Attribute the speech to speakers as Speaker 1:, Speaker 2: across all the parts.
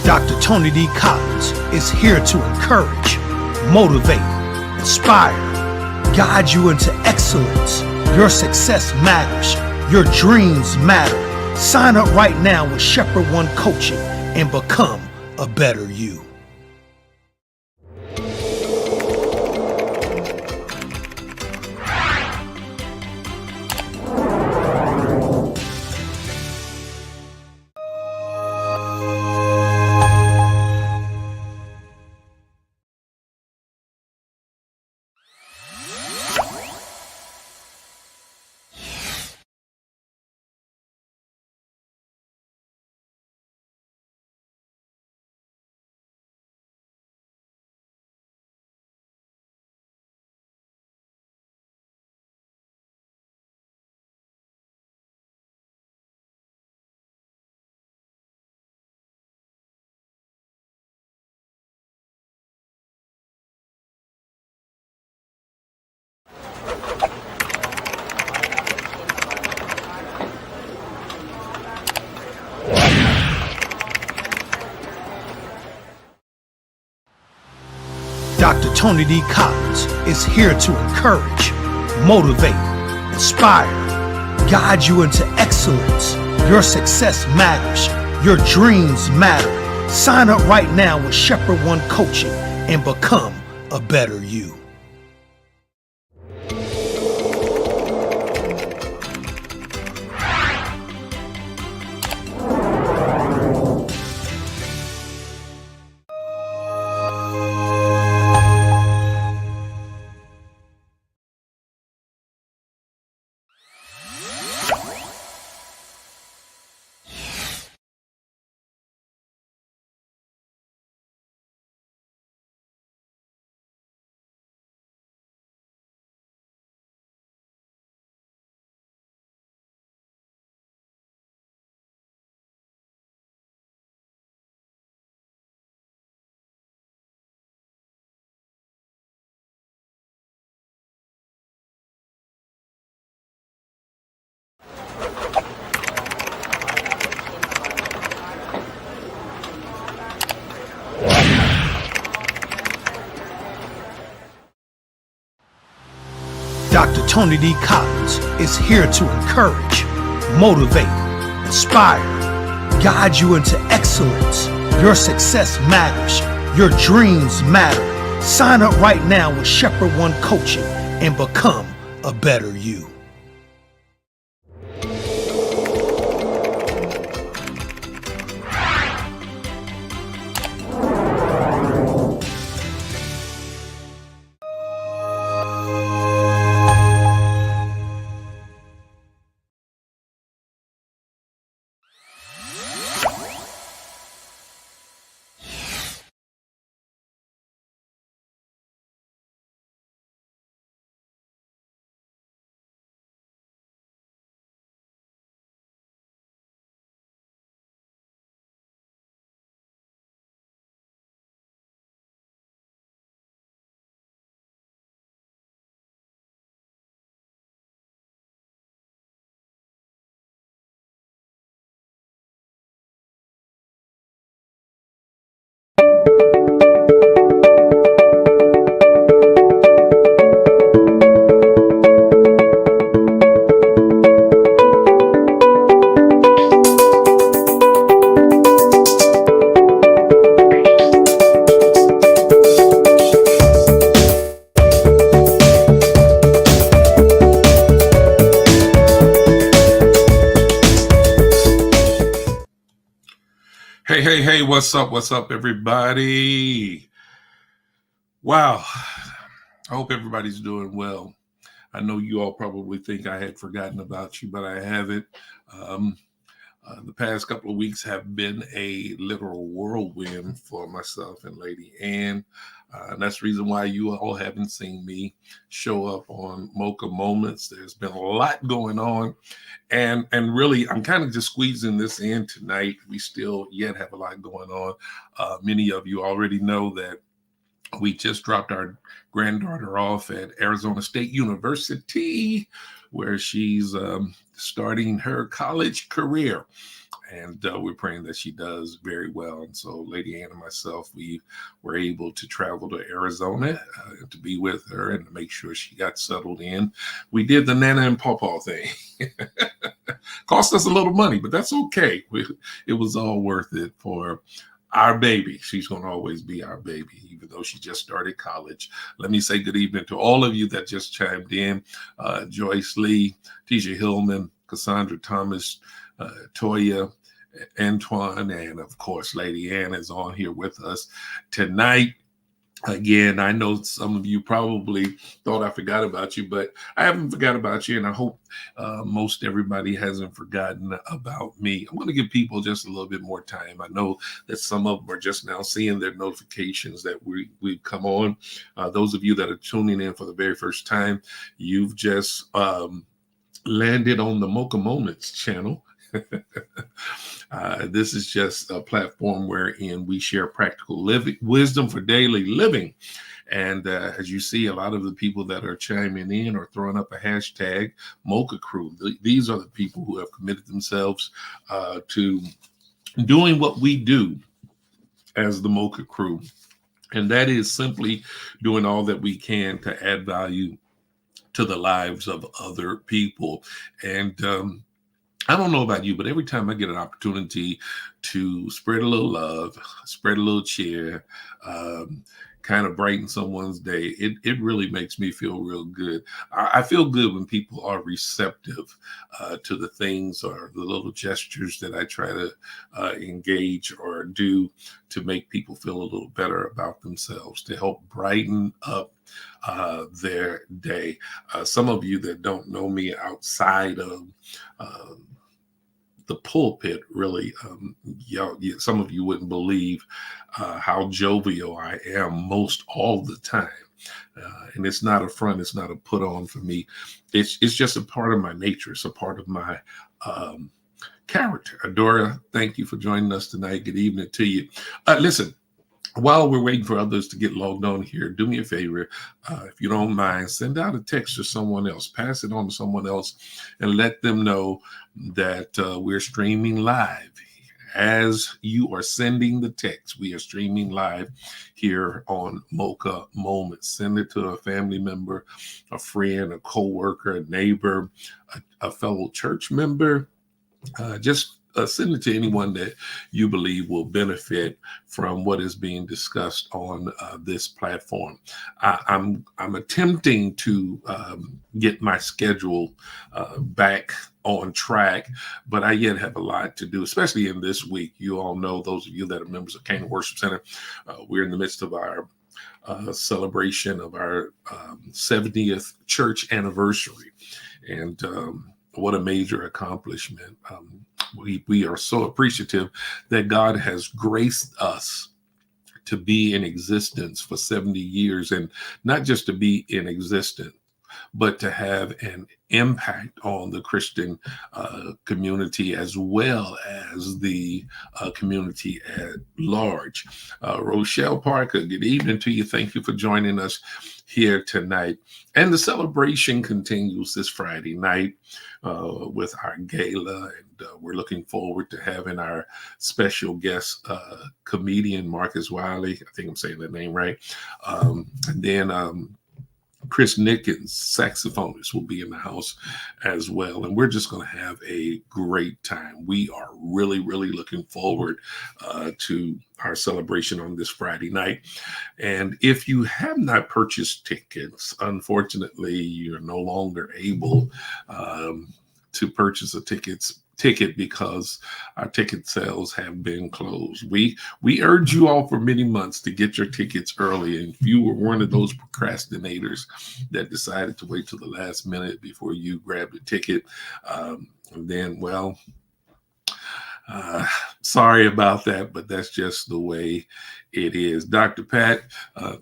Speaker 1: Dr. Tony D. Collins is here to encourage, motivate, inspire, guide you into excellence. Your success matters. Your dreams matter. Sign up right now with Shepherd One Coaching and become a better you. Dr. Tony D. Collins is here to encourage, motivate, inspire, guide you into excellence. Your success matters. Your dreams matter. Sign up right now with Shepherd One Coaching and become a better you. Dr. Tony D. Collins is here to encourage, motivate, inspire, guide you into excellence. Your success matters. Your dreams matter. Sign up right now with Shepherd One Coaching and become a better you.
Speaker 2: Hey, what's up, everybody? Wow, I hope everybody's doing well. I know you all probably think I had forgotten about you, but I haven't. The past couple of weeks have been a literal whirlwind for myself and Lady Ann. And that's the reason why you all haven't seen me show up on Mocha Moments. There's been a lot going on. And really, I'm kind of just squeezing this in tonight. We still yet have a lot going on. Many of you already know that We just dropped our granddaughter off at Arizona State University, where she's starting her college career. And we're praying that she does very well. And so Lady Ann and myself, we were able to travel to Arizona to be with her and to make sure she got settled in. We did the Nana and Pawpaw thing. Cost us a little money, but that's okay. It was all worth it for our baby. She's going to always be our baby, even though she just started college. Let me say good evening to all of you that just chimed in. Joyce Lee, Tisha Hillman, Cassandra Thomas, Toya, Antoine, and of course, Lady Ann is on here with us tonight. Again, I know some of you probably thought I forgot about you, but I haven't forgot about you, and I hope most everybody hasn't forgotten about me. I'm going to give people just a little bit more time. I know that some of them are just now seeing their notifications that we've come on. Those of you that are tuning in for the very first time, you've just landed on the Mocha Moments channel. This is just a platform wherein we share practical wisdom for daily living. And as you see, a lot of the people that are chiming in or throwing up a hashtag Mocha Crew. These are the people who have committed themselves to doing what we do as the Mocha Crew. And that is simply doing all that we can to add value to the lives of other people. And I don't know about you, but every time I get an opportunity to spread a little love, spread a little cheer, kind of brighten someone's day, it really makes me feel real good. I feel good when people are receptive to the things or the little gestures that I try to engage or do to make people feel a little better about themselves, to help brighten up their day. Some of you that don't know me outside of the pulpit, really, some of you wouldn't believe how jovial I am most all the time. And it's not a front, it's not a put on for me. It's just a part of my nature. It's a part of my character. Adora, thank you for joining us tonight. Good evening to you. Listen, while we're waiting for others to get logged on here, do me a favor. If you don't mind, send out a text to someone else. Pass it on to someone else and let them know that we're streaming live. As you are sending the text, we are streaming live here on Mocha Moments. Send it to a family member, a friend, a coworker, a neighbor, a fellow church member. Just send it to anyone that you believe will benefit from what is being discussed on this platform. I'm attempting to get my schedule back on track, but I yet have a lot to do, especially in this week. You all know, those of you that are members of Canaan Worship Center, we're in the midst of our celebration of our 70th church anniversary. And what a major accomplishment. We are so appreciative that God has graced us to be in existence for 70 years, and not just to be in existence, but to have an impact on the Christian community as well as the community at large. Rochelle Parker, good evening to you. Thank you for joining us here tonight. And the celebration continues this Friday night with our gala, and we're looking forward to having our special guest comedian Marcus Wiley. I think I'm saying that name right. And then Chris Nickens, saxophonist, will be in the house as well. And we're just going to have a great time. We are really, really looking forward to our celebration on this Friday night. And if you have not purchased tickets, unfortunately, you're no longer able to purchase a ticket because our ticket sales have been closed. We urge you all for many months to get your tickets early, and if you were one of those procrastinators that decided to wait till the last minute before you grabbed a ticket, then, well, sorry about that, but that's just the way it is. Dr. Pat,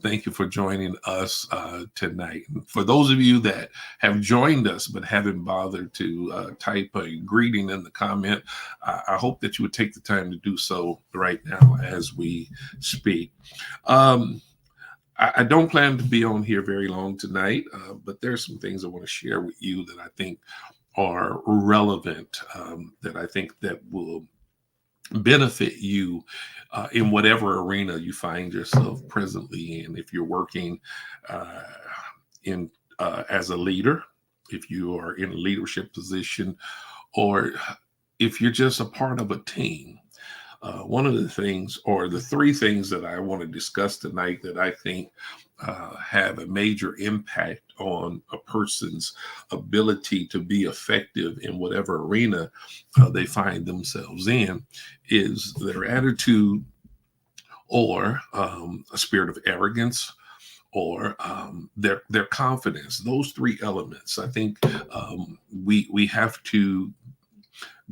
Speaker 2: thank you for joining us tonight. For those of you that have joined us but haven't bothered to type a greeting in the comment, I hope that you would take the time to do so right now as we speak. I don't plan to be on here very long tonight, but there's some things I want to share with you that I think are relevant, that I think that will benefit you in whatever arena you find yourself presently in. If you're working uh, in as a leader, if you are in a leadership position, or if you're just a part of a team. One of the things, or the three things that I want to discuss tonight that I think have a major impact on a person's ability to be effective in whatever arena they find themselves in, is their attitude, or a spirit of arrogance, or their confidence. Those three elements, I think, we have to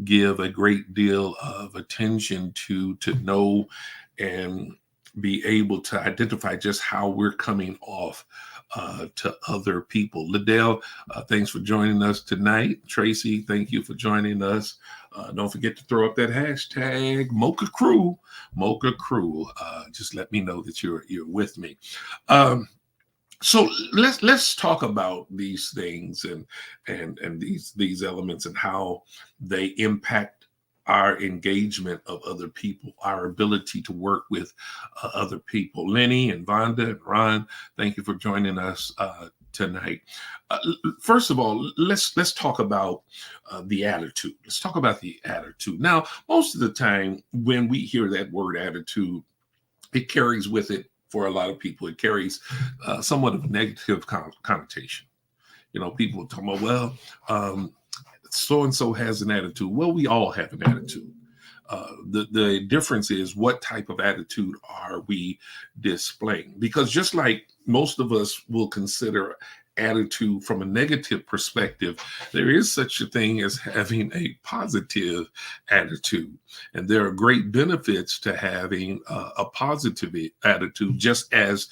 Speaker 2: give a great deal of attention to know and be able to identify just how we're coming off to other people. Liddell, thanks for joining us tonight. Tracy, thank you for joining us. Don't forget to throw up that hashtag Mocha Crew. Mocha Crew. Just let me know that you're with me. So let's talk about these things and these elements and how they impact our engagement of other people, our ability to work with other people. Lenny and Vonda and Ron, thank you for joining us tonight. First of all, let's talk about the attitude. Let's talk about the attitude. Now, most of the time when we hear that word attitude, it carries with it, for a lot of people, it carries somewhat of a negative connotation. You know, people talk about, well, so and so has an attitude. Well, we all have an attitude. The difference is, what type of attitude are we displaying? Because just like most of us will consider attitude from a negative perspective, there is such a thing as having a positive attitude. And there are great benefits to having a positive attitude, just as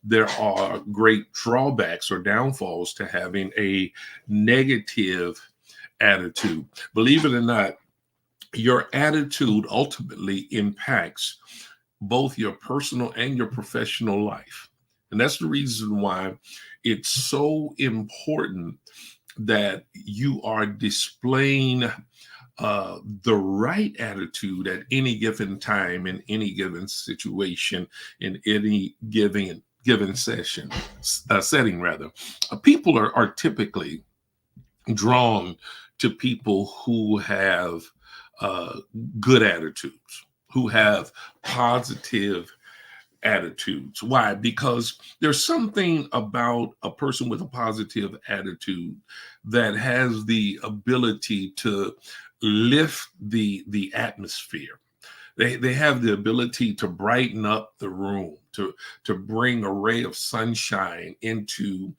Speaker 2: there are great drawbacks or downfalls to having a negative attitude. Believe it or not, your attitude ultimately impacts both your personal and your professional life. And that's the reason why it's so important that you are displaying the right attitude at any given time, in any given situation, in any given setting rather. People are typically drawn to people who have good attitudes, who have positive attitudes. Why? Because there's something about a person with a positive attitude that has the ability to lift the atmosphere. They have the ability to brighten up the room, to bring a ray of sunshine into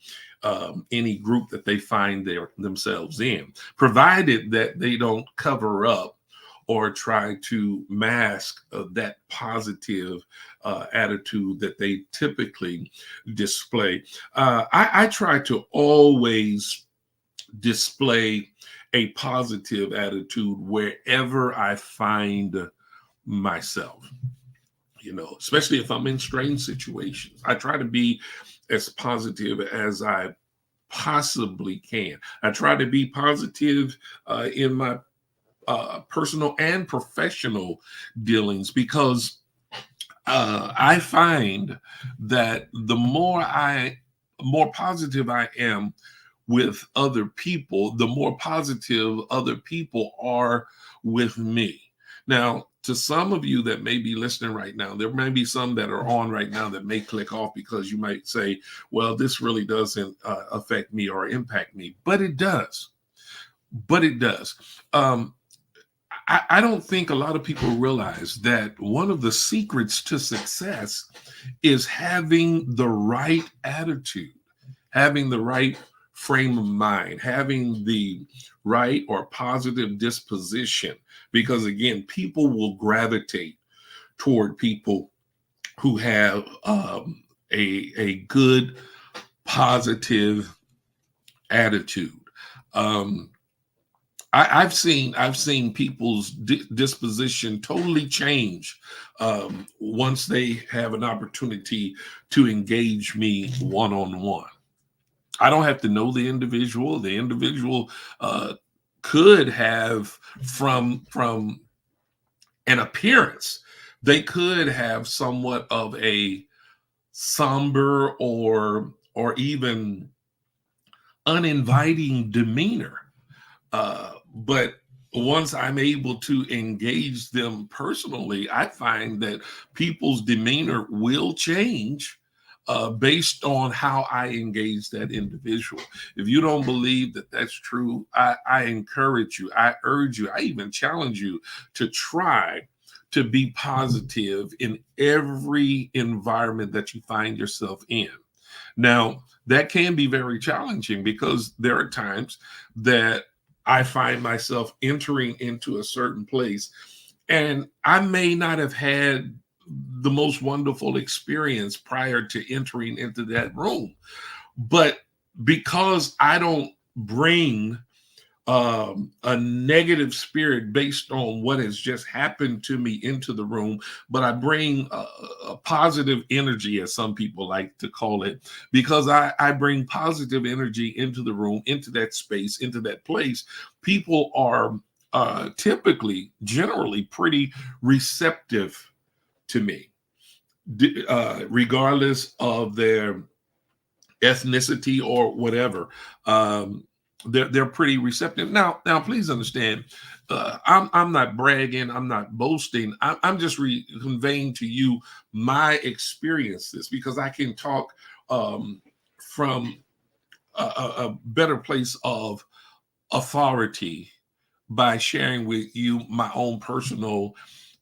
Speaker 2: any group that they find themselves in, provided that they don't cover up or try to mask that positive attitude that they typically display. I try to always display a positive attitude wherever I find myself, you know, especially if I'm in strange situations. I try to be as positive as I possibly can. I try to be positive in my personal and professional dealings, because I find that the more positive I am with other people, the more positive other people are with me. Now, to some of you that may be listening right now, there may be some that are on right now that may click off, because you might say, well, this really doesn't affect me or impact me, but it does. But it does. I don't think a lot of people realize that one of the secrets to success is having the right attitude, having the right frame of mind, having the right or positive disposition. Because again, people will gravitate toward people who have a good, positive attitude. I've seen people's disposition totally change once they have an opportunity to engage me one on one. I don't have to know the individual. The individual could have from an appearance, they could have somewhat of a somber or even uninviting demeanor. But once I'm able to engage them personally, I find that people's demeanor will change based on how I engage that individual. If you don't believe that that's true, I encourage you, I urge you, I even challenge you to try to be positive in every environment that you find yourself in. Now, that can be very challenging because there are times that I find myself entering into a certain place and I may not have had the most wonderful experience prior to entering into that room. But because I don't bring a negative spirit based on what has just happened to me into the room, but I bring a positive energy, as some people like to call it, because I bring positive energy into the room, into that space, into that place. People are typically, generally, pretty receptive to me, regardless of their ethnicity or whatever. They're pretty receptive. Now, please understand, I'm not bragging, I'm not boasting. I'm just conveying to you my experiences because I can talk from a better place of authority by sharing with you my own personal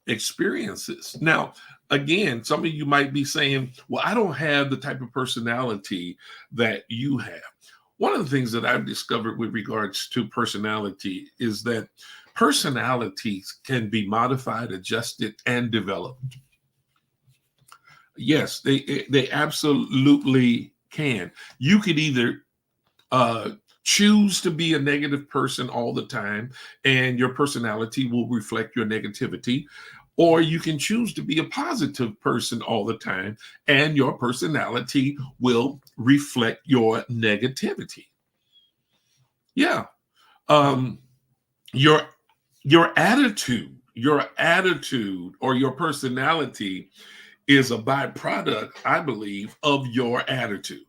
Speaker 2: experiences. Now, again, some of you might be saying, well, I don't have the type of personality that you have. One of the things that I've discovered with regards to personality is that personalities can be modified, adjusted, and developed. Yes, they absolutely can. You could either choose to be a negative person all the time, and your personality will reflect your negativity. Or you can choose to be a positive person all the time, and your personality will reflect your negativity. Yeah. Um, your your attitude or your personality is a byproduct, I believe, of your attitude.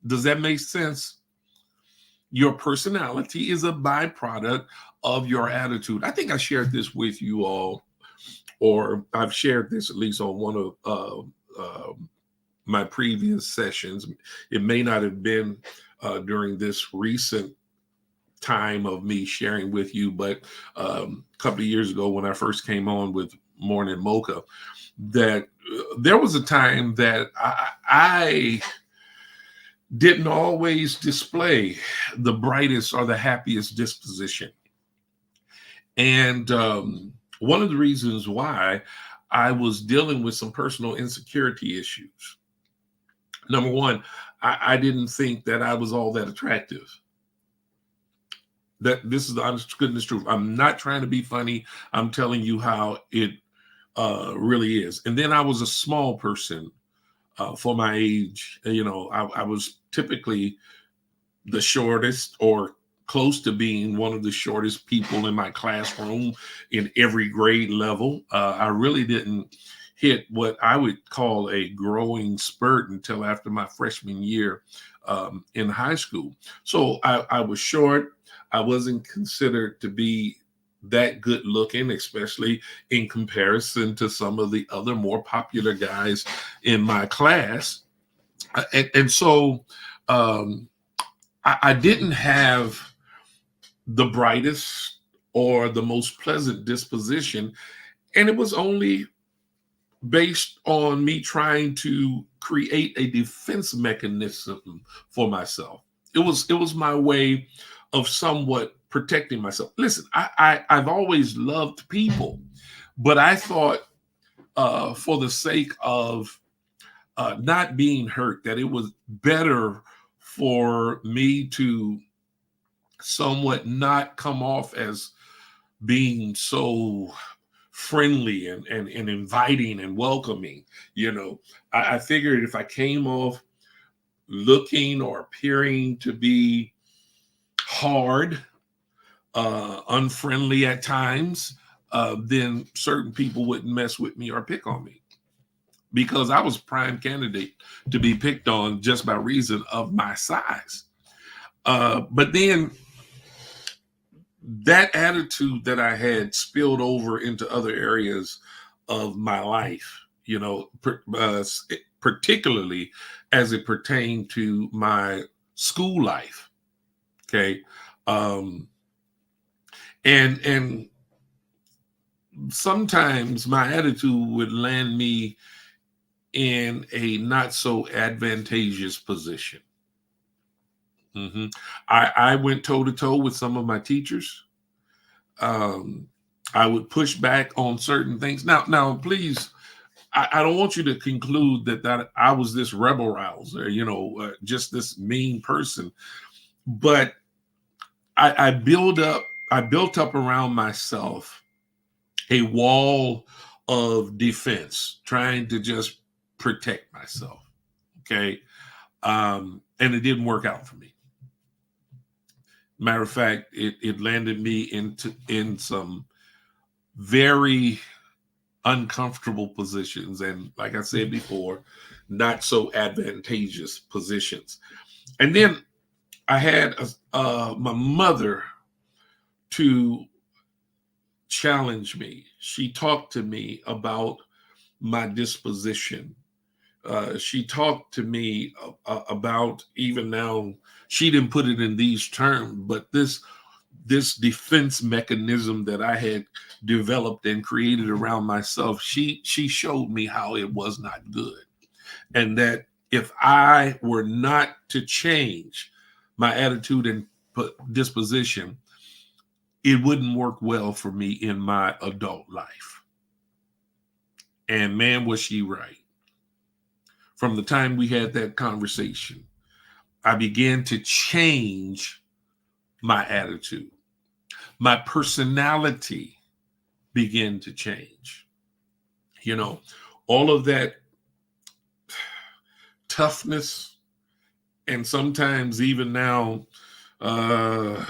Speaker 2: Does that make sense? Your personality is a byproduct of your attitude. I think I shared this with you all, or I've shared this at least on one of my previous sessions. It may not have been during this recent time of me sharing with you, but a couple of years ago when I first came on with Morning Mocha, that there was a time that I didn't always display the brightest or the happiest disposition. And one of the reasons why I was dealing with some personal insecurity issues. Number one, I didn't think that I was all that attractive. That this is the honest goodness truth. I'm not trying to be funny. I'm telling you how it really is. And then I was a small person for my age. You know, I was typically the shortest or close to being one of the shortest people in my classroom in every grade level. I really didn't hit what I would call a growing spurt until after my freshman year in high school. So I was short. I wasn't considered to be that good looking, especially in comparison to some of the other more popular guys in my class. And so I didn't have the brightest or the most pleasant disposition. And it was only based on me trying to create a defense mechanism for myself. It was my way of somewhat protecting myself. Listen, I've always loved people, but I thought for the sake of not being hurt, that it was better for me to somewhat not come off as being so friendly and inviting and welcoming. I figured if I came off looking or appearing to be hard, unfriendly at times, then certain people wouldn't mess with me or pick on me, because I was prime candidate to be picked on just by reason of my size. But then that attitude that I had spilled over into other areas of my life, particularly as it pertained to my school life. Okay. And sometimes my attitude would land me in a not so advantageous position. Mm-hmm. I went toe to toe with some of my teachers. I would push back on certain things. Now, please, I don't want you to conclude that I was this rebel rouser, just this mean person. But I built up around myself a wall of defense, trying to just protect myself. Okay. And it didn't work out for me. Matter of fact, it landed me in some very uncomfortable positions, and like I said before, not so advantageous positions. And then I had my mother to challenge me. She talked to me about my disposition. She talked to me about, even now, she didn't put it in these terms, but this defense mechanism that I had developed and created around myself, she showed me how it was not good. And that if I were not to change my attitude and disposition, it wouldn't work well for me in my adult life. And man, was she right. From the time we had that conversation, I began to change my attitude. My personality began to change. All of that toughness, and sometimes even now, how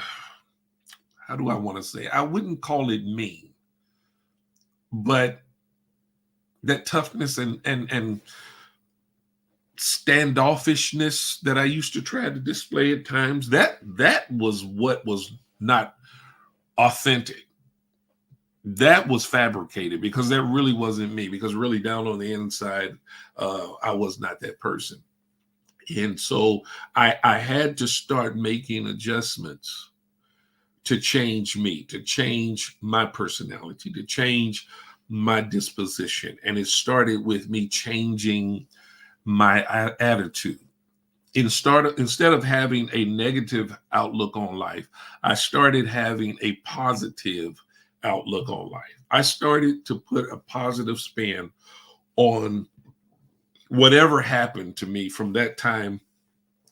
Speaker 2: do I want to say? I wouldn't call it mean, but that toughness and standoffishness that I used to try to display at times, that was what was not authentic. That was fabricated, because that really wasn't me, because really down on the inside, I was not that person. And so I had to start making adjustments to change me, to change my personality, to change my disposition. And it started with me changing my attitude. Instead of having a negative outlook on life, I started having a positive outlook on life. I started to put a positive spin on whatever happened to me from that time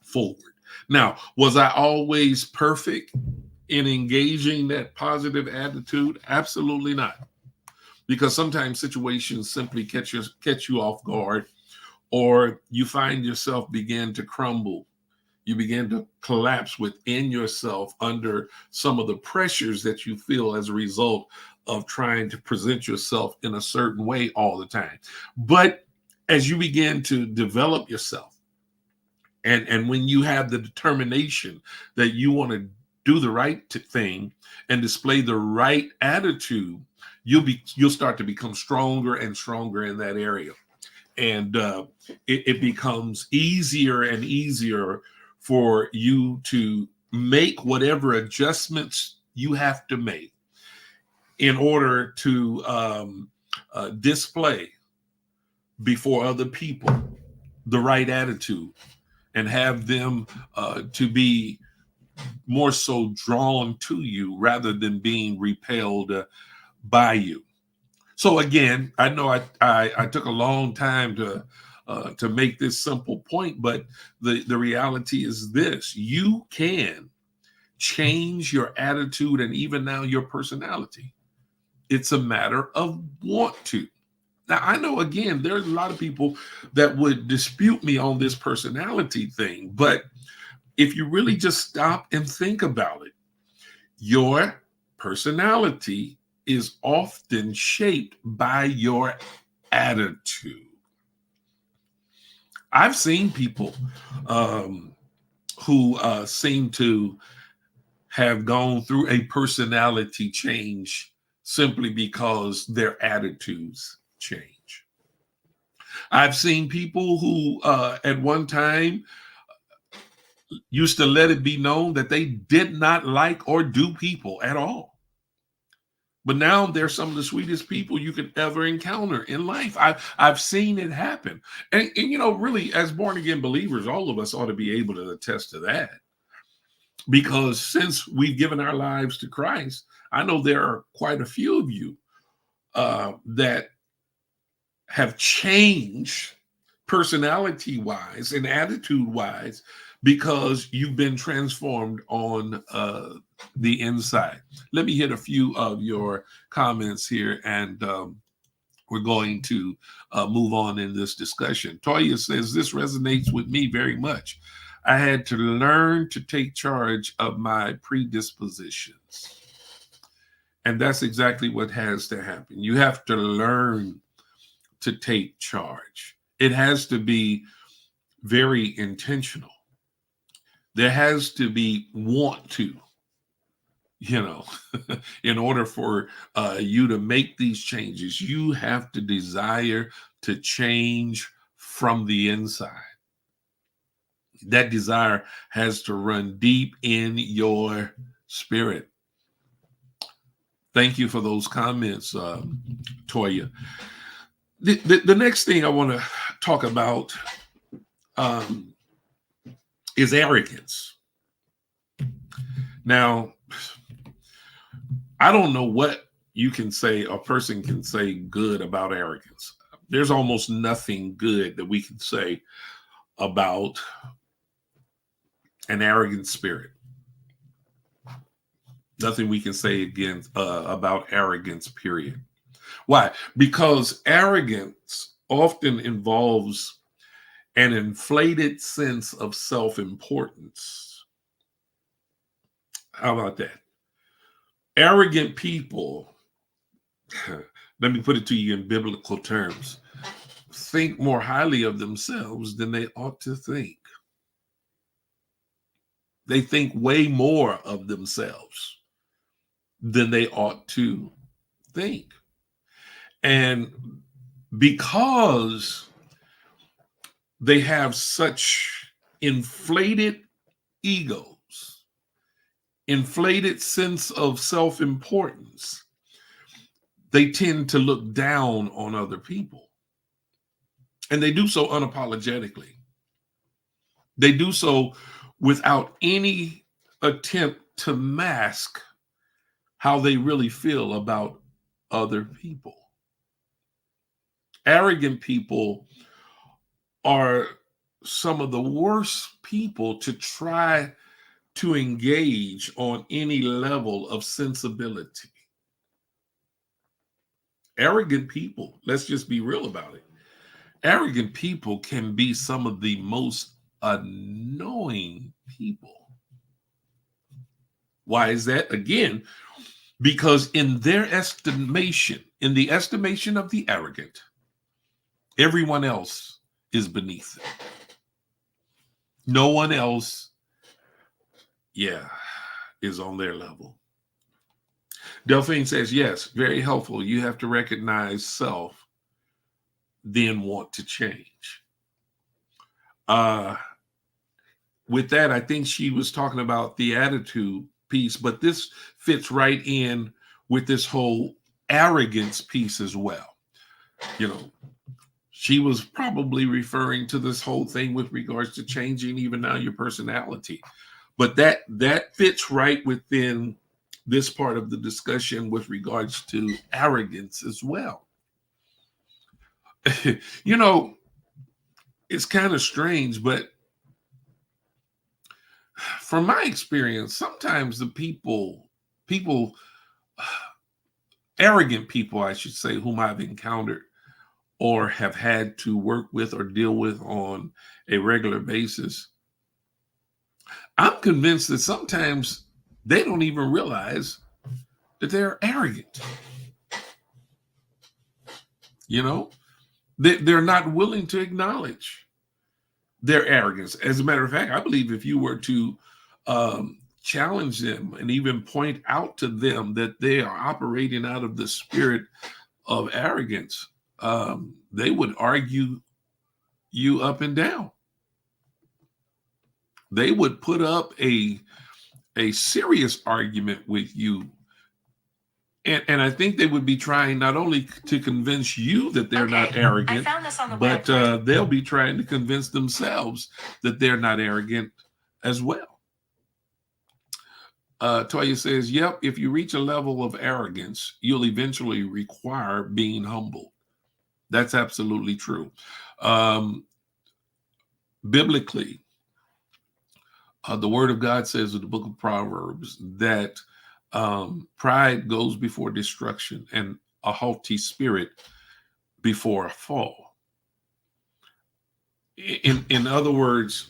Speaker 2: forward. Now, was I always perfect in engaging that positive attitude? Absolutely not. Because sometimes situations simply catch you off guard, or you find yourself begin to crumble. You begin to collapse within yourself under some of the pressures that you feel as a result of trying to present yourself in a certain way all the time. But as you begin to develop yourself, and when you have the determination that you want to do the right thing and display the right attitude, you'll start to become stronger and stronger in that area. And it becomes easier and easier for you to make whatever adjustments you have to make in order to display before other people the right attitude, and have them to be more so drawn to you rather than being repelled by you. So again, I know I took a long time to make this simple point, but the reality is this: you can change your attitude and even now your personality. It's a matter of want to. Now, I know, again, there's a lot of people that would dispute me on this personality thing, but if you really just stop and think about it, your personality is often shaped by your attitude. I've seen people who seem to have gone through a personality change simply because their attitudes change. I've seen people who at one time used to let it be known that they did not like or do people at all. But now they're some of the sweetest people you could ever encounter in life. I've seen it happen. And really, as born again believers, all of us ought to be able to attest to that. Because since we've given our lives to Christ, I know there are quite a few of you that have changed personality-wise and attitude-wise because you've been transformed on the inside. Let me hit a few of your comments here, and we're going to move on in this discussion. Toya says, this resonates with me very much. I had to learn to take charge of my predispositions. And that's exactly what has to happen. You have to learn to take charge. It has to be very intentional. There has to be want to, in order for you to make these changes. You have to desire to change from the inside. That desire has to run deep in your spirit. Thank you for those comments, Toya. The next thing I want to talk about is arrogance. Now, I don't know what you can say, a person can say good about arrogance. There's almost nothing good that we can say about an arrogant spirit. Nothing we can say against about arrogance, period. Why? Because arrogance often involves an inflated sense of self-importance. How about that? Arrogant people, let me put it to you in biblical terms, think more highly of themselves than they ought to think. They think way more of themselves than they ought to think. And because they have such inflated egos, inflated sense of self-importance, they tend to look down on other people. And they do so unapologetically. They do so without any attempt to mask how they really feel about other people. Arrogant people are some of the worst people to try to engage on any level of sensibility. Arrogant people, let's just be real about it. Arrogant people can be some of the most annoying people. Why is that? Again, because in their estimation, in the estimation of the arrogant, everyone else is beneath them. No one else, is on their level. Delphine says, yes, very helpful. You have to recognize self, then want to change. With that, I think she was talking about the attitude piece, but this fits right in with this whole arrogance piece as well. She was probably referring to this whole thing with regards to changing even now your personality. But that fits right within this part of the discussion with regards to arrogance as well. It's kind of strange, but from my experience, sometimes the people, arrogant people, I should say, whom I've encountered or have had to work with or deal with on a regular basis, I'm convinced that sometimes they don't even realize that they're arrogant. You know, they're not willing to acknowledge their arrogance. As a matter of fact, I believe if you were to challenge them and even point out to them that they are operating out of the spirit of arrogance, they would argue you up and down. They would put up a serious argument with you. And I think they would be trying not only to convince you that they're not arrogant, but they'll be trying to convince themselves that they're not arrogant as well. Toya says, yep, if you reach a level of arrogance, you'll eventually require being humbled. That's absolutely true. Biblically, the word of God says in the book of Proverbs that pride goes before destruction and a haughty spirit before a fall. In other words,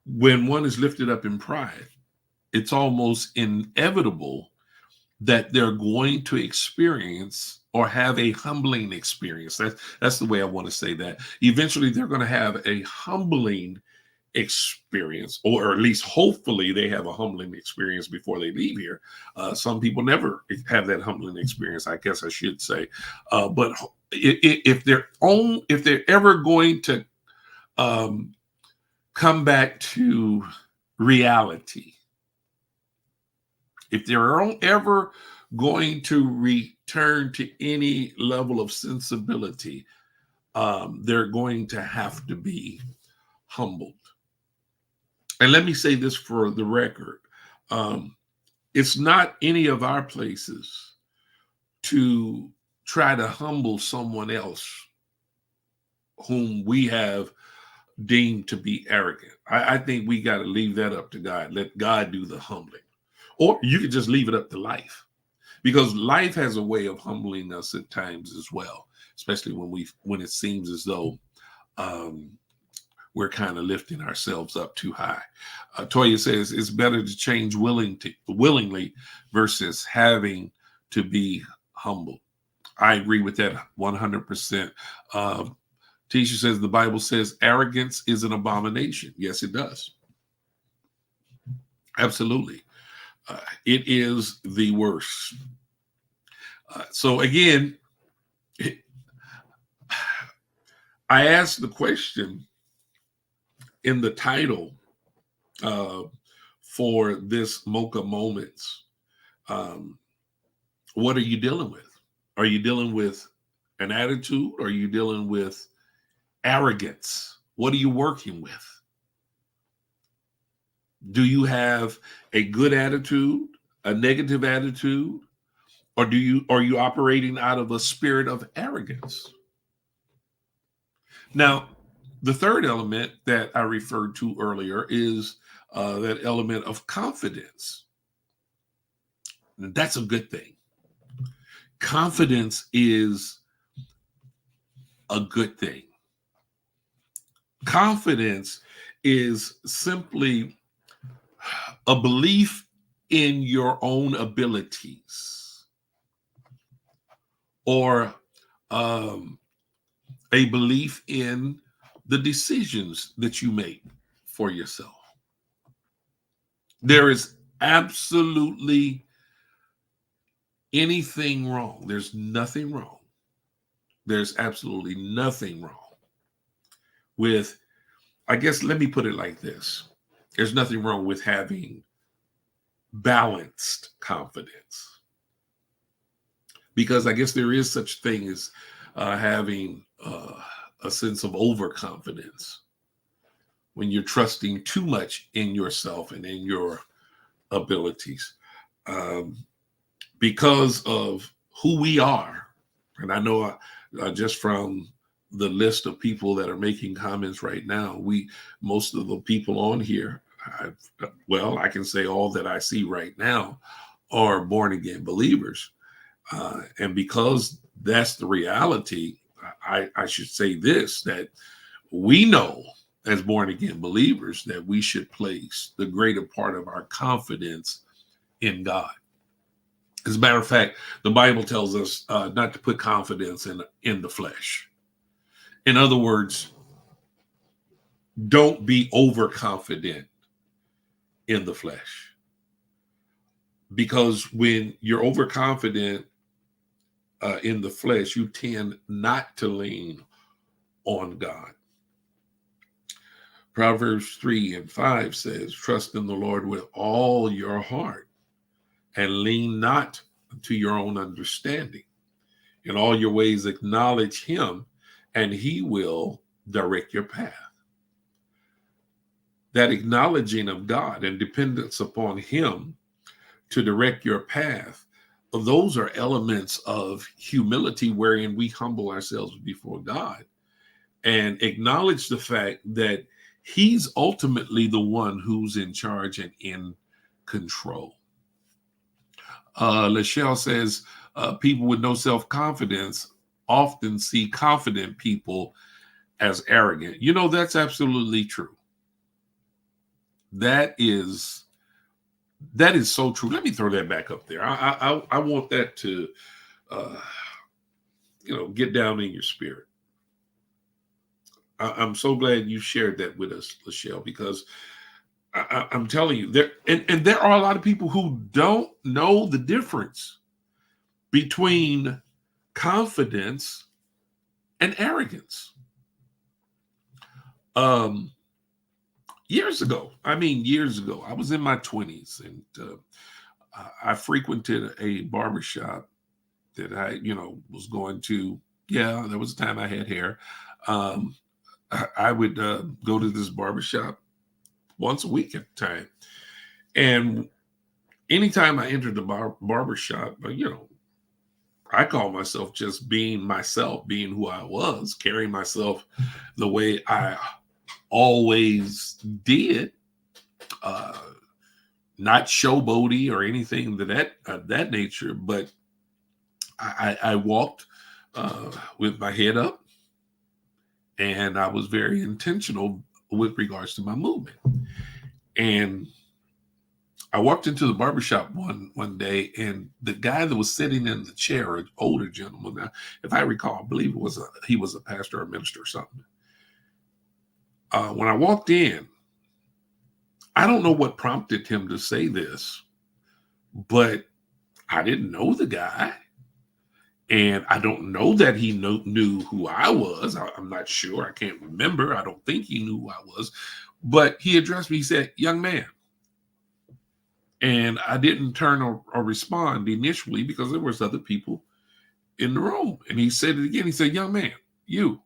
Speaker 2: when one is lifted up in pride, it's almost inevitable that they're going to experience or have a humbling experience. That's the way I want to say that. Eventually, they're going to have a humbling experience, or at least hopefully they have a humbling experience before they leave here. Some people never have that humbling experience, I guess I should say. But if they're ever going to come back to reality, if they're ever going to return to any level of sensibility, they're going to have to be humbled. And let me say this for the record. It's not any of our places to try to humble someone else whom we have deemed to be arrogant. I think we got to leave that up to God. Let God do the humbling. Or you could just leave it up to life, because life has a way of humbling us at times as well, especially when it seems as though we're kind of lifting ourselves up too high. Toya says it's better to change willingly versus having to be humble. I agree with that 100%. Tisha says the Bible says arrogance is an abomination. Yes, it does. Absolutely. It is the worst. So again, I asked the question in the title for this Mocha Moments. What are you dealing with? Are you dealing with an attitude? Or are you dealing with arrogance? What are you working with? Do you have a good attitude, a negative attitude, or are you operating out of a spirit of arrogance? Now, the third element that I referred to earlier is that element of confidence. That's a good thing. Confidence is a good thing. Confidence is simply a belief in your own abilities, or a belief in the decisions that you make for yourself. There is absolutely anything wrong. There's nothing wrong. There's absolutely nothing wrong with, I guess, let me put it like this. There's nothing wrong with having balanced confidence, because I guess there is such thing as having a sense of overconfidence when you're trusting too much in yourself and in your abilities. Because of who we are, and I know just from the list of people that are making comments right now, most of the people on here I can say all that I see right now are born again believers. And because that's the reality, I should say this, that we know as born again believers that we should place the greater part of our confidence in God. As a matter of fact, the Bible tells us not to put confidence in the flesh. In other words, don't be overconfident in the flesh. Because when you're overconfident in the flesh, you tend not to lean on God. Proverbs 3:5 says, trust in the Lord with all your heart and lean not to your own understanding. In all your ways, acknowledge him, and he will direct your path. That acknowledging of God and dependence upon him to direct your path, those are elements of humility wherein we humble ourselves before God and acknowledge the fact that he's ultimately the one who's in charge and in control. Lachelle says, people with no self-confidence often see confident people as arrogant. You know, that's absolutely true. That is so true. Let me throw that back up there. I want that to, get down in your spirit. I'm so glad you shared that with us, Lachelle, because I'm telling you, there are a lot of people who don't know the difference between confidence and arrogance. Years ago, I was in my 20s, and I frequented a barbershop that I, was going to. Yeah, there was a time I had hair. I would go to this barbershop once a week at the time. And anytime I entered the barbershop, I call myself just being myself, being who I was, carrying myself the way I always did, not showboaty or anything that nature, but I walked with my head up, and I was very intentional with regards to my movement. And I walked into the barbershop one day, and the guy that was sitting in the chair, an older gentleman, now, if I recall, I believe he was a pastor or a minister or something. When I walked in, I don't know what prompted him to say this, but I didn't know the guy. And I don't know that he knew who I was. I'm not sure. I can't remember. I don't think he knew who I was. But he addressed me. He said, "Young man." And I didn't turn or respond initially because there was other people in the room. And he said it again. He said, "Young man, you."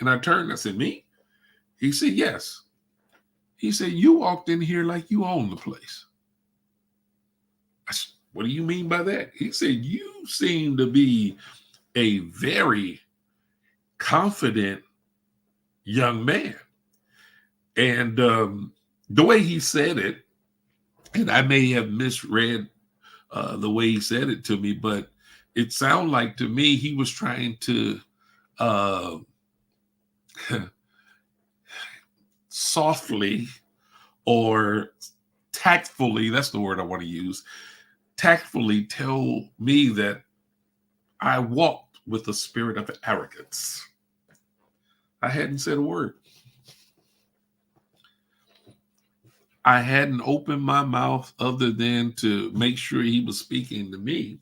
Speaker 2: And I turned. I said, "Me?" He said, "Yes." He said, "You walked in here like you own the place." I said, "What do you mean by that?" He said, "You seem to be a very confident young man." And the way he said it, and I may have misread the way he said it to me, but it sounded like to me he was trying to softly or tactfully, that's the word I want to use, tactfully tell me that I walked with a spirit of arrogance. I hadn't said a word. I hadn't opened my mouth other than to make sure he was speaking to me.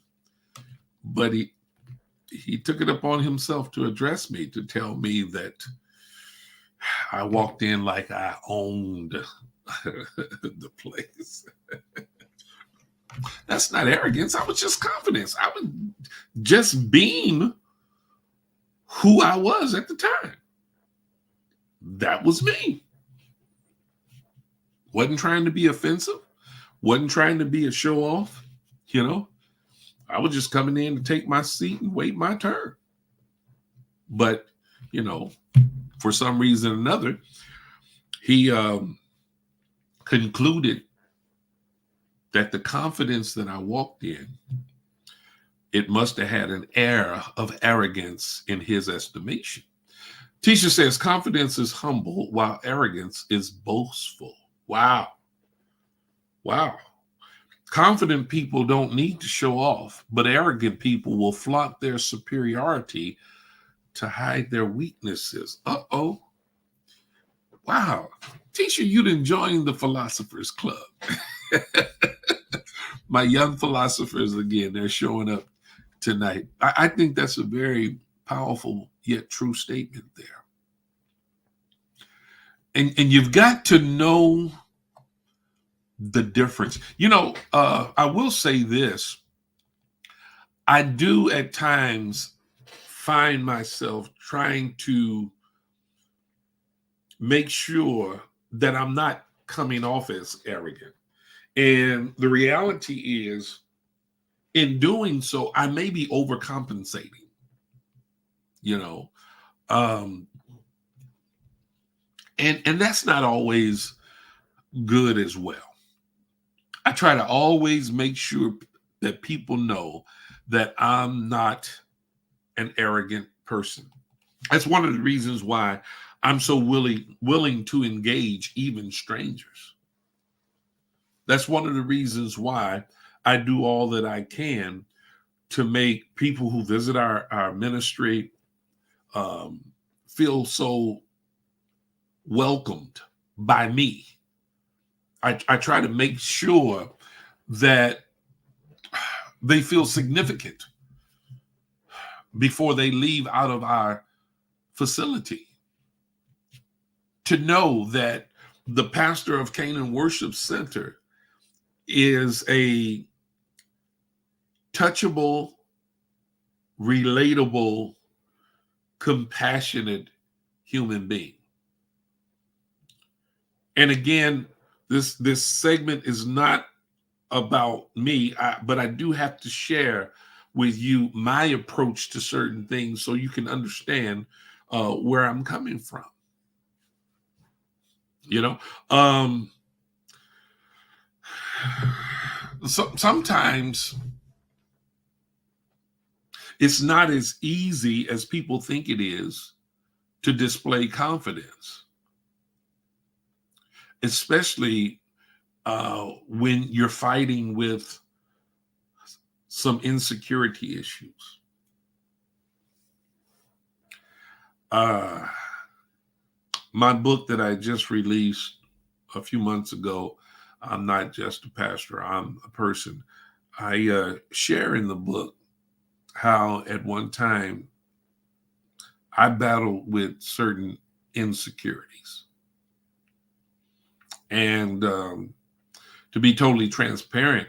Speaker 2: But he took it upon himself to address me, to tell me that I walked in like I owned the place. That's not arrogance. I was just confidence. I was just being who I was at the time. That was me. Wasn't trying to be offensive. Wasn't trying to be a show off. I was just coming in to take my seat and wait my turn. But, for some reason or another, he concluded that the confidence that I walked in, it must have had an air of arrogance in his estimation. Teacher says confidence is humble while arrogance is boastful. Wow. Wow. Confident people don't need to show off, but arrogant people will flaunt their superiority to hide their weaknesses. Uh-oh. Wow. Teacher, you done joined the Philosophers Club. My young philosophers, again, they're showing up tonight. I think that's a very powerful yet true statement there. And you've got to know the difference. I will say this. I do at times find myself trying to make sure that I'm not coming off as arrogant. And the reality is, in doing so, I may be overcompensating, and that's not always good as well. I try to always make sure that people know that I'm not an arrogant person. That's one of the reasons why I'm so willing to engage even strangers. That's one of the reasons why I do all that I can to make people who visit our ministry feel so welcomed by me. I try to make sure that they feel significant before they leave out of our facility. To know that the pastor of Canaan Worship Center is a touchable, relatable, compassionate human being. And again, this segment is not about me, but I do have to share with you my approach to certain things so you can understand where I'm coming from. Sometimes it's not as easy as people think it is to display confidence, especially when you're fighting with some insecurity issues. My book that I just released a few months ago, I'm Not Just a Pastor, I'm a Person. I share in the book how at one time I battled with certain insecurities. And to be totally transparent,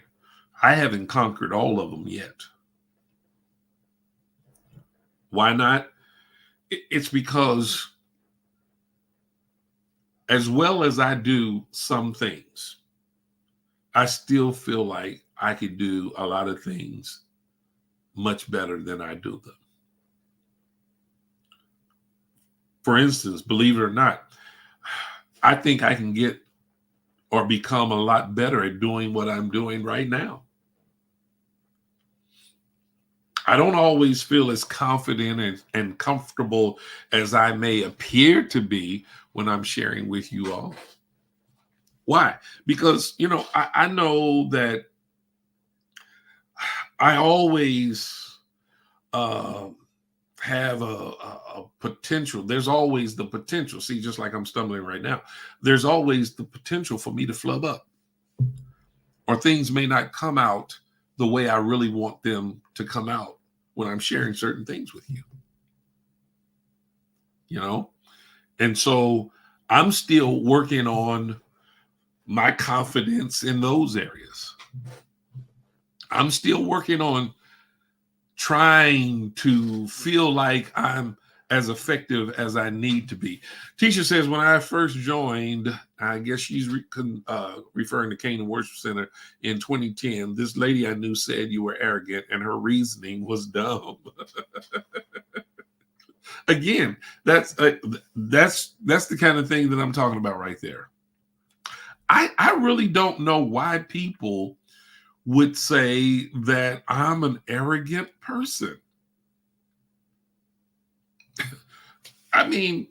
Speaker 2: I haven't conquered all of them yet. Why not? It's because as well as I do some things, I still feel like I could do a lot of things much better than I do them. For instance, believe it or not, I think I can get or become a lot better at doing what I'm doing right now. I don't always feel as confident and comfortable as I may appear to be when I'm sharing with you all. Why? Because, I know that I always have a potential. There's always the potential. See, just like I'm stumbling right now, there's always the potential for me to flub up, or things may not come out the way I really want them to come out when I'm sharing certain things with you. And so I'm still working on my confidence in those areas. I'm still working on trying to feel like I'm as effective as I need to be. Tisha says, when I first joined, I guess she's referring to Canaan Worship Center in 2010, this lady I knew said you were arrogant and her reasoning was dumb. Again, that's the kind of thing that I'm talking about right there. I really don't know why people would say that I'm an arrogant person. I mean,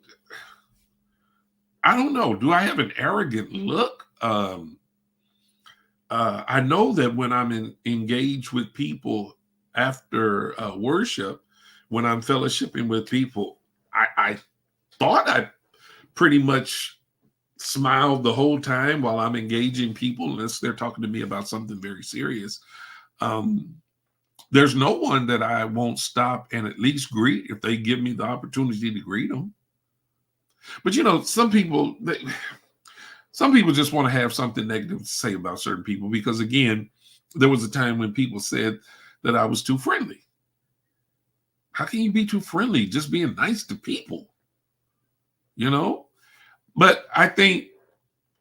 Speaker 2: I don't know. Do I have an arrogant look? I know that when I'm engaged with people after worship, when I'm fellowshipping with people, I thought I pretty much smiled the whole time while I'm engaging people, unless they're talking to me about something very serious. There's no one that I won't stop and at least greet if they give me the opportunity to greet them. But some people just want to have something negative to say about certain people because, again, there was a time when people said that I was too friendly. How can you be too friendly? Just being nice to people, But I think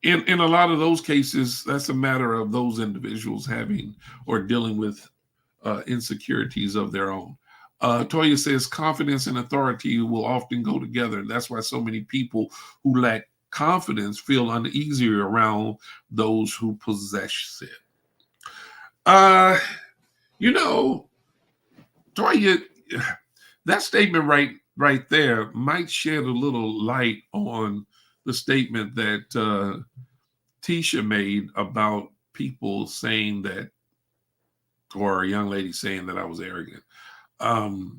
Speaker 2: in a lot of those cases, that's a matter of those individuals having or dealing with insecurities of their own. Toya says confidence and authority will often go together. And that's why so many people who lack confidence feel uneasy around those who possess it. Toya, that statement right there might shed a little light on the statement that Tisha made about people saying that, or a young lady saying that I was arrogant. All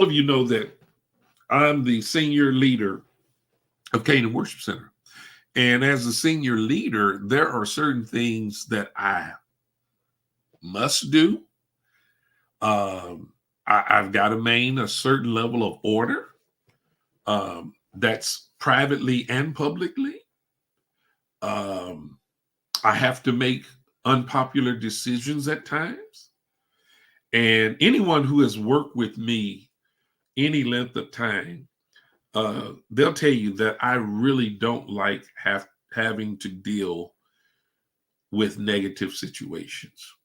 Speaker 2: of you know that I'm the senior leader of Canaan Worship Center. And as a senior leader, there are certain things that I must do. I've got to maintain a certain level of order. That's privately and publicly. I have to make unpopular decisions at times. And anyone who has worked with me any length of time, they'll tell you that I really don't like having to deal with negative situations.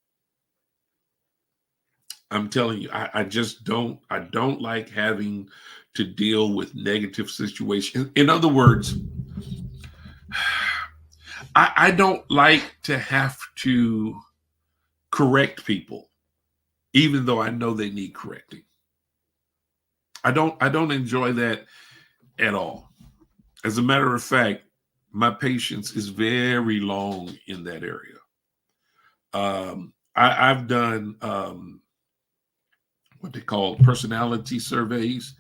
Speaker 2: I'm telling you, I just don't. I don't like having to deal with negative situations. In other words, I don't like to have to correct people, even though I know they need correcting. I don't enjoy that at all. As a matter of fact, my patience is very long in that area. I've done what they call personality surveys,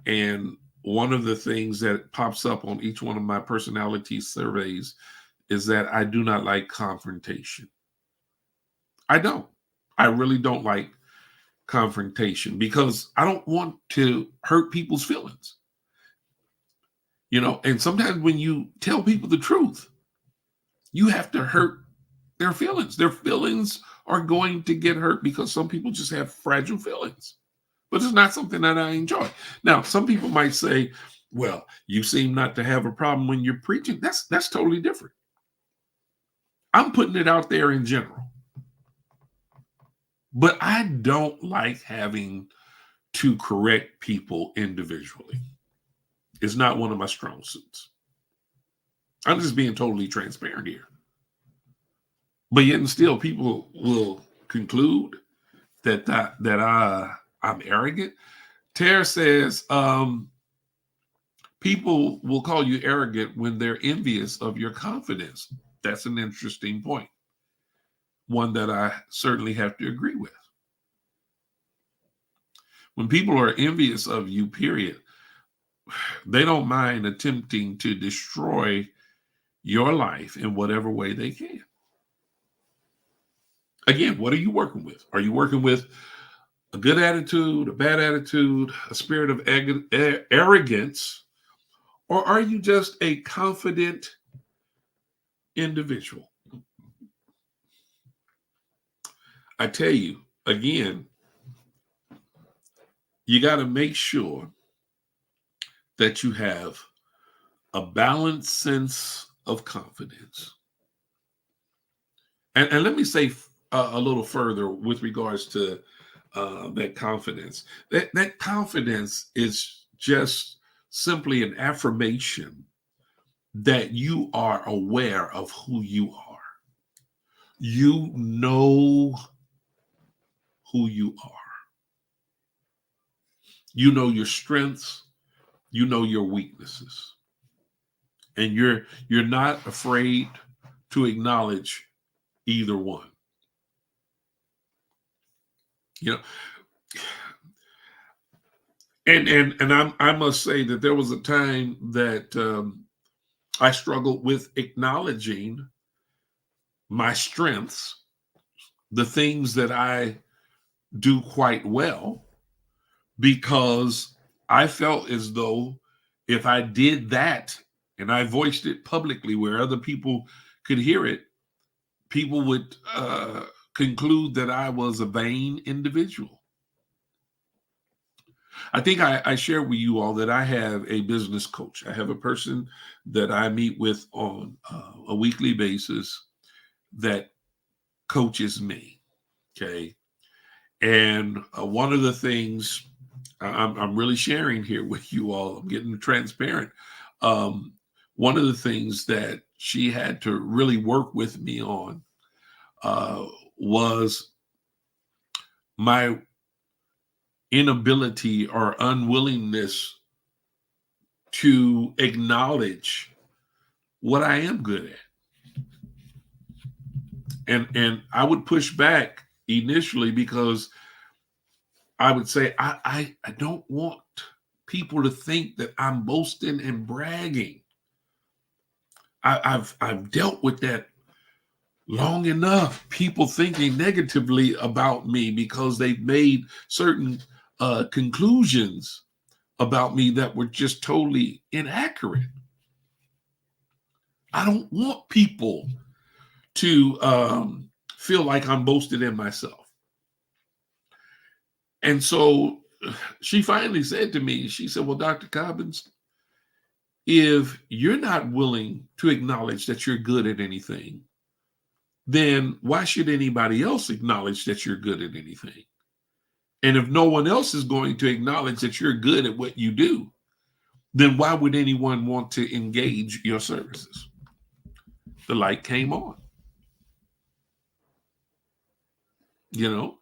Speaker 2: and one of the things that pops up on each one of my personality surveys is that I do not like confrontation. I don't. I really don't like confrontation because I don't want to hurt people's feelings. And sometimes when you tell people the truth, you have to hurt their feelings. Their feelings are going to get hurt because some people just have fragile feelings. But it's not something that I enjoy. Now, some people might say, well, you seem not to have a problem when you're preaching. That's totally different. I'm putting it out there in general. But I don't like having to correct people individually. It's not one of my strong suits. I'm just being totally transparent here. But yet and still, people will conclude that I'm arrogant. Tara says, people will call you arrogant when they're envious of your confidence. That's an interesting point. One that I certainly have to agree with. When people are envious of you, period, they don't mind attempting to destroy your life in whatever way they can. Again, what are you working with? Are you working with a good attitude, a bad attitude, a spirit of arrogance, or are you just a confident individual? I tell you, again, you got to make sure that you have a balanced sense of confidence. And let me say a little further with regards to that confidence. That confidence is just simply an affirmation that you are aware of who you are. You know who you are. You know your strengths, you know your weaknesses. And you're not afraid to acknowledge either one. You know, and I must say that there was a time that I struggled with acknowledging my strengths, the things that I do quite well, because I felt as though if I did that and I voiced it publicly where other people could hear it, people would conclude that I was a vain individual. I think I shared with you all that I have a business coach. I have a person that I meet with on a weekly basis that coaches me. Okay. And one of the things I'm really sharing here with you all, I'm getting transparent. One of the things that she had to really work with me on was my inability or unwillingness to acknowledge what I am good at. And I would push back initially because I would say, I don't want people to think that I'm boasting and bragging. I've dealt with that long enough. People thinking negatively about me because they've made certain conclusions about me that were just totally inaccurate. I don't want people to feel like I'm boasting in myself. And so she finally said to me, she said, well, Dr. Cobbins, if you're not willing to acknowledge that you're good at anything, then why should anybody else acknowledge that you're good at anything? And if no one else is going to acknowledge that you're good at what you do, then why would anyone want to engage your services? The light came on, you know,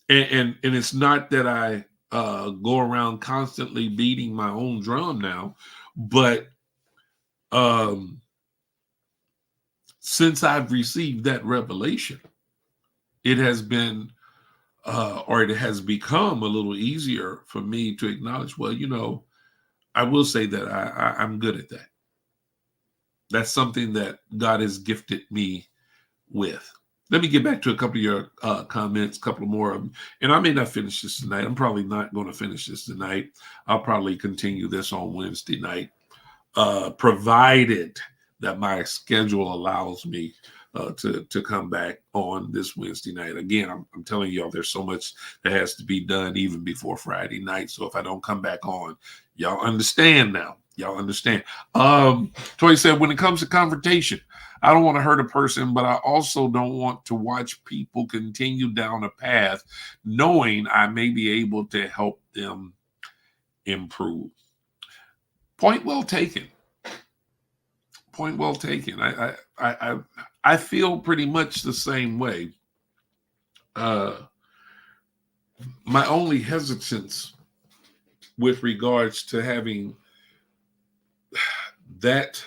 Speaker 2: and it's not that I go around constantly beating my own drum now, but since I've received that revelation, it has been, or it has become a little easier for me to acknowledge, well, you know, I will say that I'm good at that. That's something that God has gifted me with. Let me get back to a couple of your comments, a couple more of them. And I may not finish this tonight. I'm probably not going to finish this tonight. I'll probably continue this on Wednesday night, provided that my schedule allows me to come back on this Wednesday night. Again, I'm telling y'all, there's so much that has to be done even before Friday night. So if I don't come back on, y'all understand now. Y'all understand. Toy said, when it comes to confrontation, I don't want to hurt a person, but I also don't want to watch people continue down a path knowing I may be able to help them improve. Point well taken. Point well taken. I feel pretty much the same way. My only hesitance with regards to having that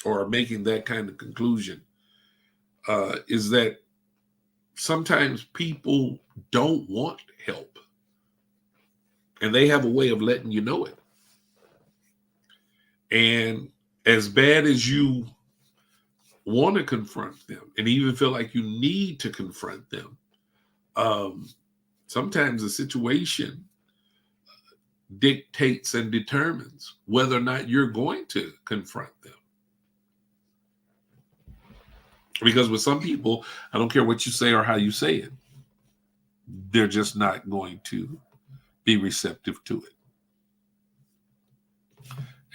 Speaker 2: or making that kind of conclusion is that sometimes people don't want help, and they have a way of letting you know it. And as bad as you want to confront them and even feel like you need to confront them, sometimes the situation dictates and determines whether or not you're going to confront them. Because with some people, I don't care what you say or how you say it, they're just not going to be receptive to it.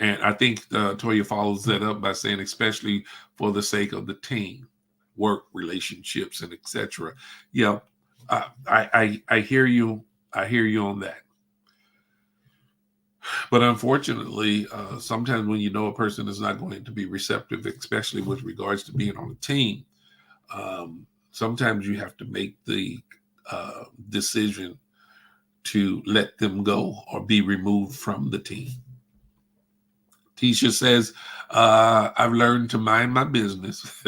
Speaker 2: And I think Toya follows that up by saying, especially for the sake of the team, work, relationships, and etc. Yeah, I hear you. I hear you on that. But unfortunately, sometimes when you know a person is not going to be receptive, especially with regards to being on a team, sometimes you have to make the decision to let them go or be removed from the team. Tisha says, I've learned to mind my business,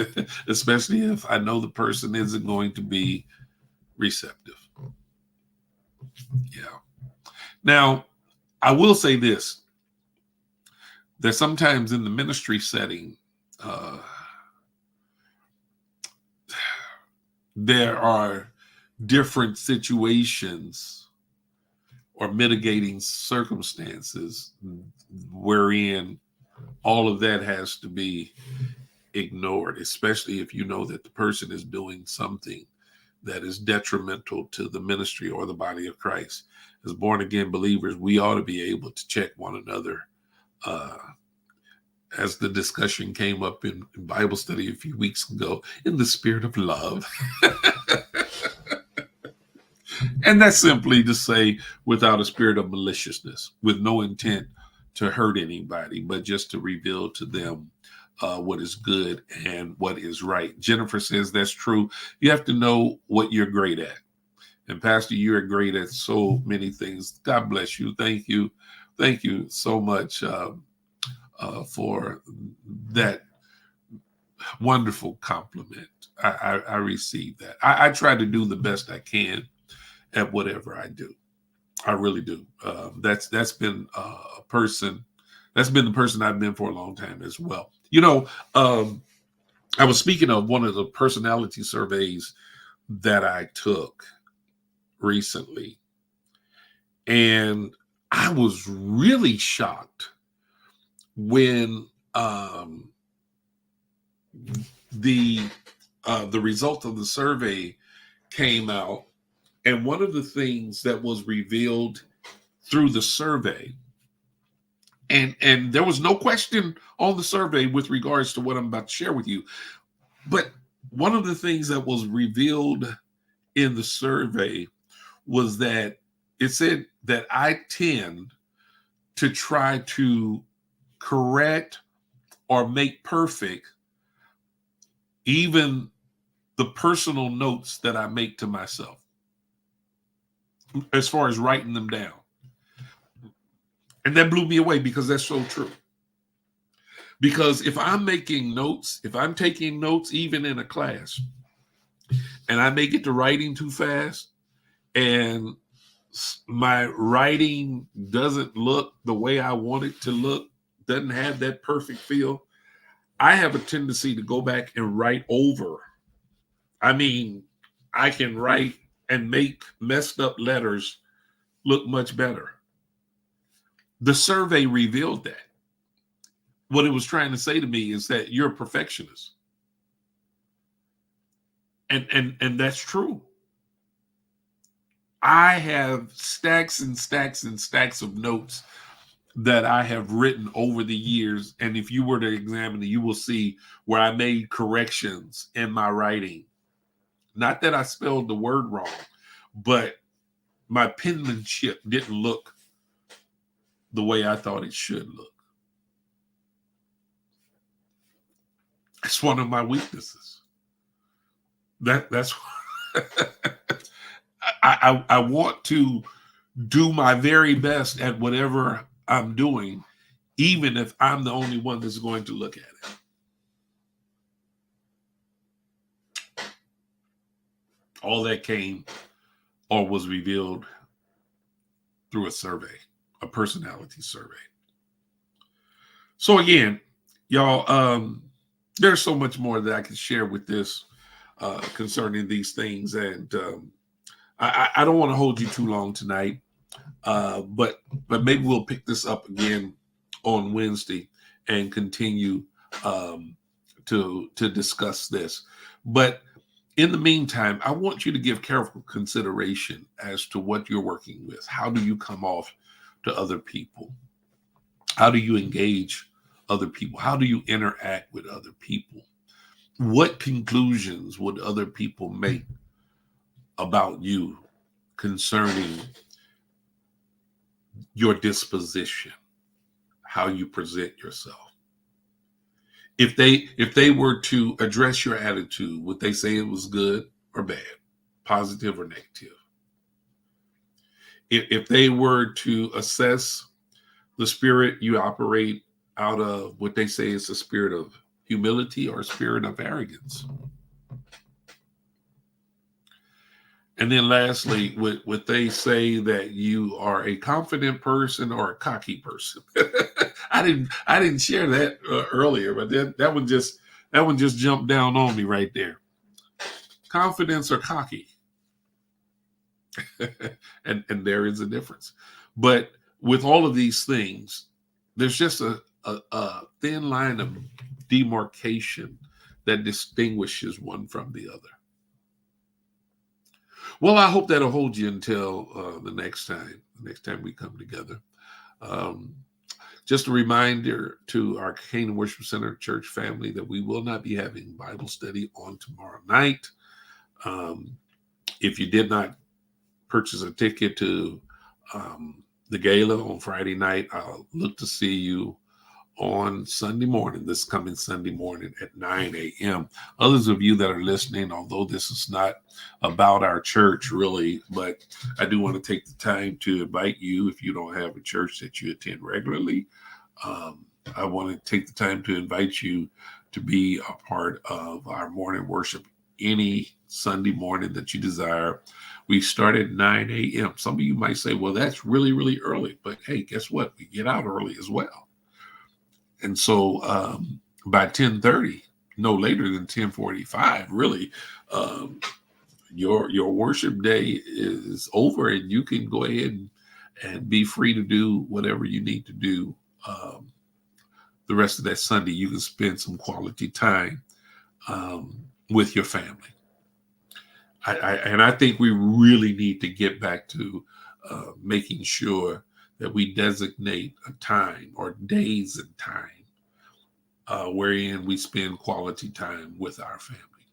Speaker 2: especially if I know the person isn't going to be receptive. Yeah. Now, I will say this, that sometimes in the ministry setting, there are different situations or mitigating circumstances wherein all of that has to be ignored, especially if you know that the person is doing something that is detrimental to the ministry or the body of Christ. As born again believers, we ought to be able to check one another. As the discussion came up in Bible study a few weeks ago, in the spirit of love. And that's simply to say, without a spirit of maliciousness, with no intent to hurt anybody, but just to reveal to them what is good and what is right. Jennifer says that's true. You have to know what you're great at. And Pastor, you're great at so many things. God bless you. Thank you. Thank you so much for that wonderful compliment. I received that. I try to do the best I can at whatever I do. I really do. That's been a person. That's been the person I've been for a long time as well. You know, I was speaking of one of the personality surveys that I took recently, and I was really shocked when the result of the survey came out. And one of the things that was revealed through the survey, and there was no question on the survey with regards to what I'm about to share with you, but one of the things that was revealed in the survey was that it said that I tend to try to correct or make perfect even the personal notes that I make to myself, as far as writing them down. And that blew me away because that's so true. Because if I'm making notes, if I'm taking notes, even in a class, and I may get to writing too fast and my writing doesn't look the way I want it to look, doesn't have that perfect feel, I have a tendency to go back and write over. I mean, I can write and make messed up letters look much better. The survey revealed that. What it was trying to say to me is that you're a perfectionist. And that's true. I have stacks and stacks and stacks of notes that I have written over the years. And if you were to examine it, you will see where I made corrections in my writing. Not that I spelled the word wrong, but my penmanship didn't look the way I thought it should look. It's one of my weaknesses. That's I want to do my very best at whatever I'm doing, even if I'm the only one that's going to look at it. All that came or was revealed through a survey, a personality survey. So again, y'all, there's so much more that I can share with this concerning these things. And I don't want to hold you too long tonight, but maybe we'll pick this up again on Wednesday and continue to discuss this. But in the meantime, I want you to give careful consideration as to what you're working with. How do you come off to other people? How do you engage other people? How do you interact with other people? What conclusions would other people make about you concerning your disposition? how you present yourself. If they were to address your attitude, would they say it was good or bad, positive or negative? If they were to assess the spirit you operate out of, what they say is a spirit of humility or a spirit of arrogance. And then lastly, would they say that you are a confident person or a cocky person? I didn't share that earlier, but that one just jumped down on me right there. Confidence or cocky, and there is a difference. But with all of these things, there's just a thin line of demarcation that distinguishes one from the other. Well, I hope that'll hold you until the next time we come together. Just a reminder to our Canaan Worship Center church family that we will not be having Bible study on tomorrow night. If you did not purchase a ticket to the gala on Friday night, I'll look to see you on Sunday morning, this coming Sunday morning at 9 a.m. Others of you that are listening, although this is not about our church really, but I do want to take the time to invite you, if you don't have a church that you attend regularly, I want to take the time to invite you to be a part of our morning worship any Sunday morning that you desire. We start at 9 a.m. Some of you might say, well, that's really, really early. But hey, guess what? We get out early as well. And so by 10:30, no later than 10:45, really, your worship day is over, and you can go ahead and be free to do whatever you need to do. The rest of that Sunday, you can spend some quality time with your family. I think we really need to get back to making sure that we designate a time or days and time wherein we spend quality time with our family.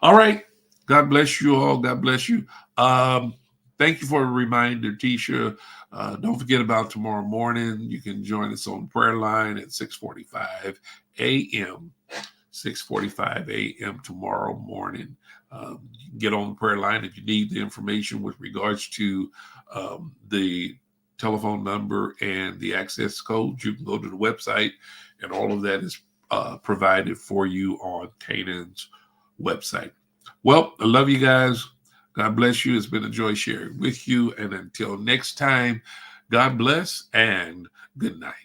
Speaker 2: All right. God bless you all. God bless you. Thank you for a reminder, Tisha. Don't forget about tomorrow morning. You can join us on the prayer line at 6:45 a.m. 6:45 a.m. tomorrow morning. You can get on the prayer line if you need the information with regards to the telephone number and the access code. You can go to the website, and all of that is provided for you on Canaan's website. Well, I love you guys. God bless you. It's been a joy sharing with you. And until next time, God bless and good night.